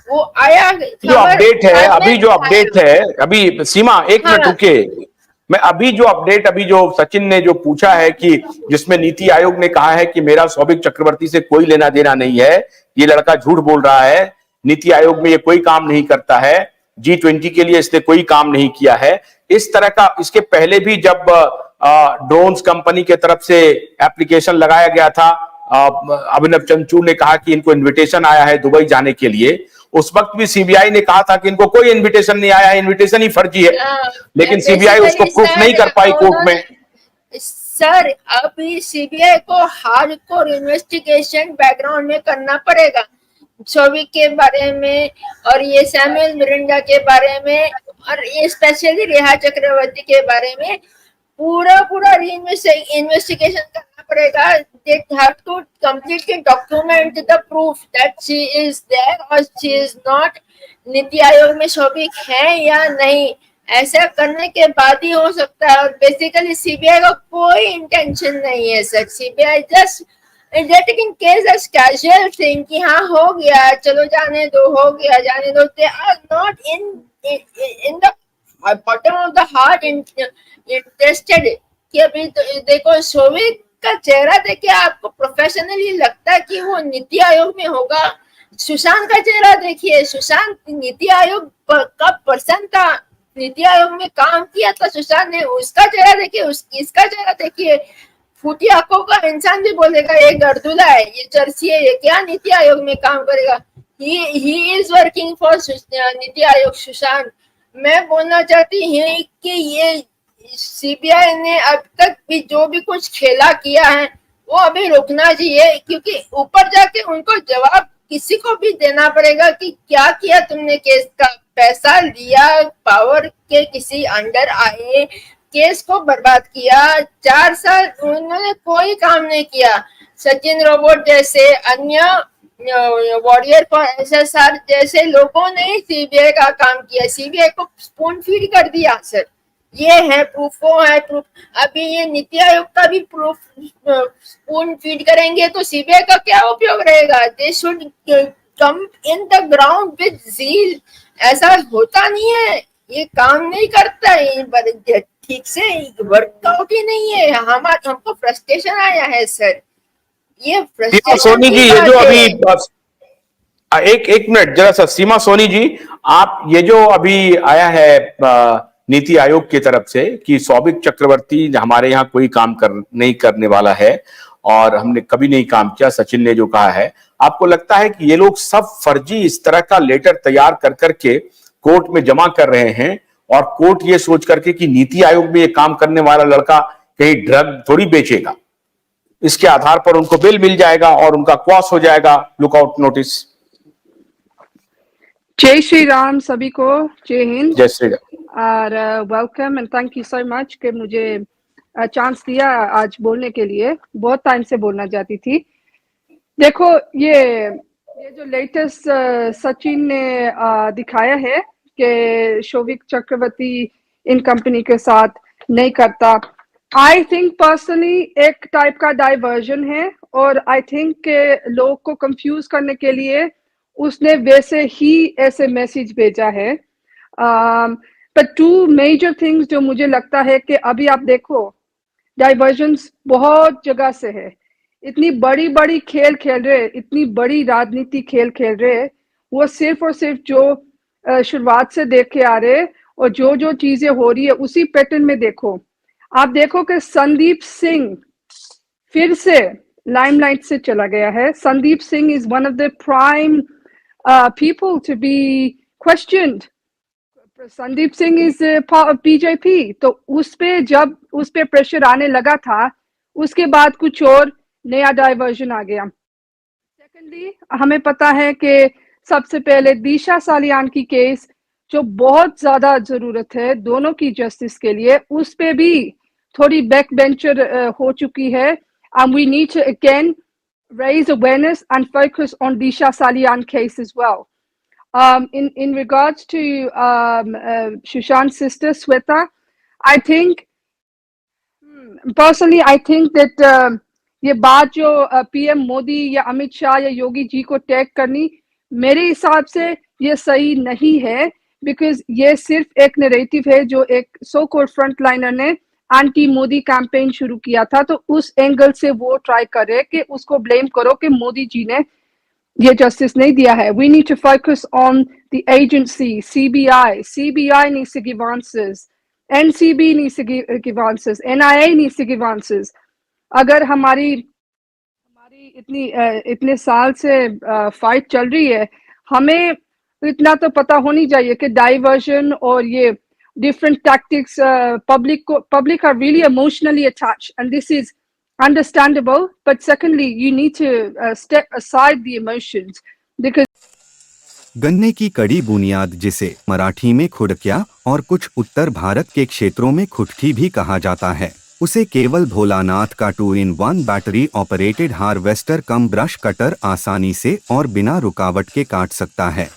वो आया जो खबर अपडेट है बाद अभी, में जो अपडेट है अभी, सीमा एक मिनट हाँ रुके। मैं अभी जो अपडेट, अभी जो सचिन ने जो पूछा है कि जिसमें नीति आयोग ने कहा है कि मेरा सौभिक चक्रवर्ती से कोई लेना देना नहीं है, ये लड़का झूठ बोल रहा है, नीति आयोग में ये कोई काम नहीं करता है, G20 के लिए इसने कोई काम नहीं किया है, इस तरह का। इसके पहले भी जब ड्रोन्स कंपनी के तरफ से एप्लीकेशन लगाया गया था, अभिनव चंचू ने कहा कि इनको इन्विटेशन आया है दुबई जाने के लिए, उस वक्त भी सीबीआई ने कहा था कि इनको कोई इनविटेशन नहीं आया, इनविटेशन ही फर्जी है, लेकिन सीबीआई उसको बेसिकली प्रूफ नहीं सर कर पाई कोर्ट में। उन्होंने सर अभी सीबीआई को हार्डकोर इन्वेस्टिगेशन बैकग्राउंड में करना पड़ेगा शोविक के बारे में और ये सैमुअल मिरिंडा के बारे में और ये स्पेशली रेहा चक्रवर्ती के बारे में पूरा पूरा इन्वेस्टिगेशन करना पड़ेगा। They have to completely document the proof that she is there or she is not, NITI Aayog में शोभिक है या नहीं, ऐसा करने के बाद ही हो सकता है। और बेसिकली सीबीआई का कोई इंटेंशन नहीं है sir, CBI just taking case as casual thing कि हाँ हो गया चलो जाने दो, हो गया जाने दो। They are not in the bottom of the heart interested कि अभी तो देखो शोभिक का चेहरा देख के आपको प्रोफेशनली लगता है कि वो नीति आयोग में होगा। सुशांत का चेहरा देखिए, सुशांत नीति आयोग का पर्सन था, नीति आयोग में काम किया था सुशांत ने, उसका चेहरा देखिए, इसका चेहरा देखिए। फूटी आंखों का इंसान भी बोलेगा ये गर्दुला है, ये चर्ची है, ये क्या नीति आयोग में काम करेगा। He is working for NITI Aayog Sushant. मैं बोलना चाहती हूँ कि ये सीबीआई ने अब तक भी जो भी कुछ खेला किया है वो अभी रुकना चाहिए, क्योंकि ऊपर जाके उनको जवाब किसी को भी देना पड़ेगा कि क्या किया तुमने केस का। पैसा लिया, पावर के किसी अंडर आए, केस को बर्बाद किया, 4 साल उन्होंने कोई काम नहीं किया। सचिन रोबोट जैसे अन्य वॉरियर फॉर एसएसआर जैसे लोगों ने सीबीआई का काम किया, सीबीआई को स्पून फीड कर दिया सर। ये है प्रूफ, वो है प्रूफ। अभी ये नीति आयोग का भी प्रूफ स्पून फीड करेंगे तो सीबीआई का क्या उपयोग रहेगा। They should come in the ground with zeal. ऐसा होता नहीं है, ये काम नहीं करता है ठीक से, वर्कआउट ही नहीं है। हमको फ्रस्ट्रेशन आया है सर, ये फ्रस्ट्रेशन सोनी जी, ये जो अभी एक मिनट जरा सा, सीमा सोनी जी, आप ये जो अभी आया है नीति आयोग की तरफ से कि सौभिक चक्रवर्ती हमारे यहाँ कोई काम नहीं करने वाला है और हमने कभी नहीं काम किया, सचिन ने जो कहा है, आपको लगता है कि ये लोग सब फर्जी इस तरह का लेटर तैयार कर करके कोर्ट में जमा कर रहे हैं और कोर्ट ये सोच करके कि नीति आयोग में ये काम करने वाला लड़का कहीं ड्रग थोड़ी बेचेगा, इसके आधार पर उनको बिल मिल जाएगा और उनका क्वास हो जाएगा लुकआउट नोटिस। जय श्री राम सभी को, जय हिंद, जय श्री राम और welcome and thank you so much कि मुझे चांस दिया आज बोलने के लिए। बहुत टाइम से बोलना चाहती थी। देखो ये जो लेटेस्ट सचिन ने दिखाया है कि शोभिक चक्रवर्ती इन कंपनी के साथ नहीं करता, आई थिंक पर्सनली एक टाइप का डाइवर्जन है और आई थिंक के लोग को कंफ्यूज करने के लिए उसने वैसे ही ऐसे मैसेज भेजा है। पर 2 मेजर थिंग्स जो मुझे लगता है कि अभी आप देखो डाइवर्जन्स बहुत जगह से है, इतनी बड़ी बड़ी खेल खेल रहे, इतनी बड़ी राजनीति खेल खेल रहे, वो सिर्फ और सिर्फ जो शुरुआत से देखे आ रहे और जो जो चीजें हो रही है उसी पैटर्न में देखो। आप देखो कि संदीप सिंह फिर से लाइमलाइट से चला गया है। Sandeep Singh is one of the prime people to be questioned. Sandeep Singh is BJP, तो उस पे जब उस पे प्रेशर आने लगा था उसके बाद कुछ और नया डाइवर्जन आ गया। सेकेंडली हमें पता है कि सबसे पहले दिशा सालियान की केस जो बहुत ज्यादा जरूरत है दोनों की जस्टिस के लिए, उस पे भी थोड़ी बैक बेंचर हो चुकी है। we need to again raise awareness and focus on Disha Salian case as well. In regards to Sushant's sister Sweta, I think personally I think that ये बात जो पीएम मोदी या अमित शाह या योगी जी को टैग करनी, मेरे हिसाब से ये सही नहीं है, बिकॉज ये सिर्फ एक नरेटिव है जो एक सो कॉल्ड फ्रंटलाइनर ने एंटी मोदी कैंपेन शुरू किया था, तो उस एंगल से वो ट्राई करे कि उसको ब्लेम करो कि मोदी जी ने ये जस्टिस नहीं दिया है. We need to focus on the agency, CBI. CBI needs to give answers. NCB needs to give answers. NIA needs to give answers. अगर हमारी इतने साल से फाइट चल रही है, हमें इतना तो पता होनी चाहिए कि डाइवर्जन और ये different tactics, public are really emotionally attached, and this is understandable. But secondly, you need to step aside the emotions, because गन्ने की कड़ी बुनियाद, जिसे मराठी में खुडक्या और कुछ उत्तर भारत के क्षेत्रों में खुटकी भी कहा जाता है, उसे केवल भोलानाथ का 2-in-1 बैटरी ऑपरेटेड हार्वेस्टर कम ब्रश कटर आसानी से और बिना रुकावट के काट सकता है.